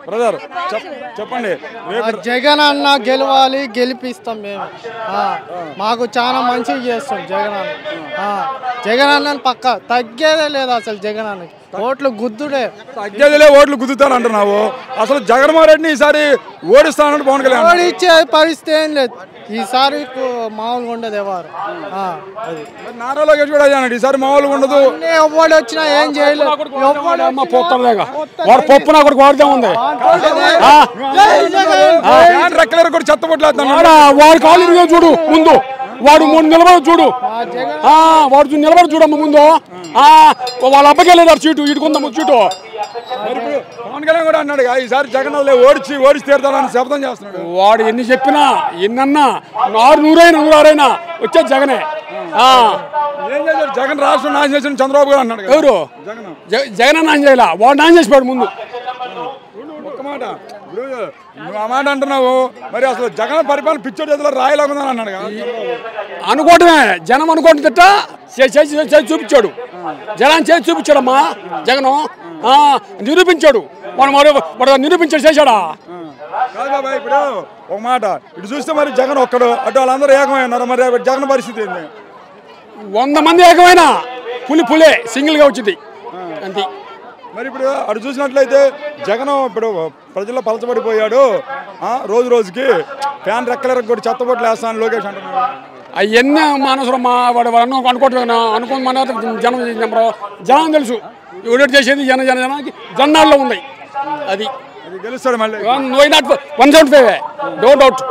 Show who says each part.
Speaker 1: Brother చెప్పండి.
Speaker 2: జగన్ అన్న గెలవాలి, గెలిపిస్తాం మేము. మాకు చాలా మంచిగా చేస్తాం జగన్ అన్న. జగన్ అన్నని పక్క తగ్గేదే లేదు అసలు. జగన్ అన్నకి ఓట్లు గుద్దుడే.
Speaker 1: తగ్గేదిలే, ఓట్లు గుద్దుతాను అంటున్నావు. అసలు జగన్మోహన్ రెడ్డిని ఈసారి ఓడిస్తానంటే పవన్ కళ్యాణ్
Speaker 2: ఓడిచ్చే పరిస్థితి ఏం లేదు ఈసారి. మామూలుగా ఉండదు ఎవరు.
Speaker 1: నారా లోకేష్ కూడా అయ్యానండి, ఈసారి మామూలుగా ఉండదు.
Speaker 2: ఎవడు వచ్చినా ఏం చేయలేదు.
Speaker 3: పప్పు నాకు వాడుతూ ఉంది.
Speaker 1: రెక్కలేరు కూడా చెత్తపట్లేదు.
Speaker 3: వాడు కాలు చూడు ముందు, వాడు నిలబడి చూడు, వాడు నిలబడి చూడమ్మ ముందు. వాళ్ళ అబ్బకెళ్ళేదారు సీటు, ఇటుకుందాము సీటు.
Speaker 1: పవన్ కళ్యాణ్ కూడా అన్నాడు ఈసారి జగన్ ఓడిచి తీరుతానని శబ్దం చేస్తున్నాడు.
Speaker 3: వాడు ఎన్ని చెప్పినా ఎన్నన్నా 100 వచ్చేది జగనే.
Speaker 1: ఏం చేశారు? జగన్ రాష్ట్రం నాశనం చేసిన చంద్రబాబు గారు అన్నాడు.
Speaker 3: ఎవరు? జగన్ నాశనం చేయాల, వాడు నాశనం చేసిపోయాడు ముందు.
Speaker 1: ఒక్క మాట నువ్వు ఆ మాట అంటున్నావు, మరి అసలు జగన్ పరిపాలన పిచ్చోడి చేతిలో రాయలేకుందని అన్నాడు.
Speaker 3: అనుకోవటమే, జనం అనుకోవటం తిట్ట చేసి చూపించాడు. జనాన్ని చేసి చూపించాడమ్మా జగను, నిరూపించాడు. వాడు నిరూపించాడు, చేశాడా?
Speaker 1: కాదు బాబాయ్, ఇప్పుడు ఒక మాట ఇటు చూస్తే మరి జగన్ ఒక్కడు, అటు వాళ్ళందరూ ఏకమై ఉన్నారు. మరి జగన్ పరిస్థితి ఏంది?
Speaker 3: 100 మంది ఏకమైనా పులే సింగిల్గా వచ్చింది అంతే.
Speaker 1: మరి ఇప్పుడు అటు చూసినట్లయితే జగన్ ఇప్పుడు ప్రజల్లో పలచబడిపోయాడు. రోజు రోజుకి ఫ్యాన్ రెక్కలరకు కూడా చెత్తబొట్లు వేస్తాను లోకేష్ అంటున్నాడు.
Speaker 3: అవన్నీ అనవసరం. వాడు అనుకోని మన జనం తెలుసు ఎవరు చేసేది. జనానికి జనాల్లో ఉంది. అది
Speaker 1: గెలుస్తాడు మళ్ళీ.
Speaker 3: 175 డోంట్ డౌట్.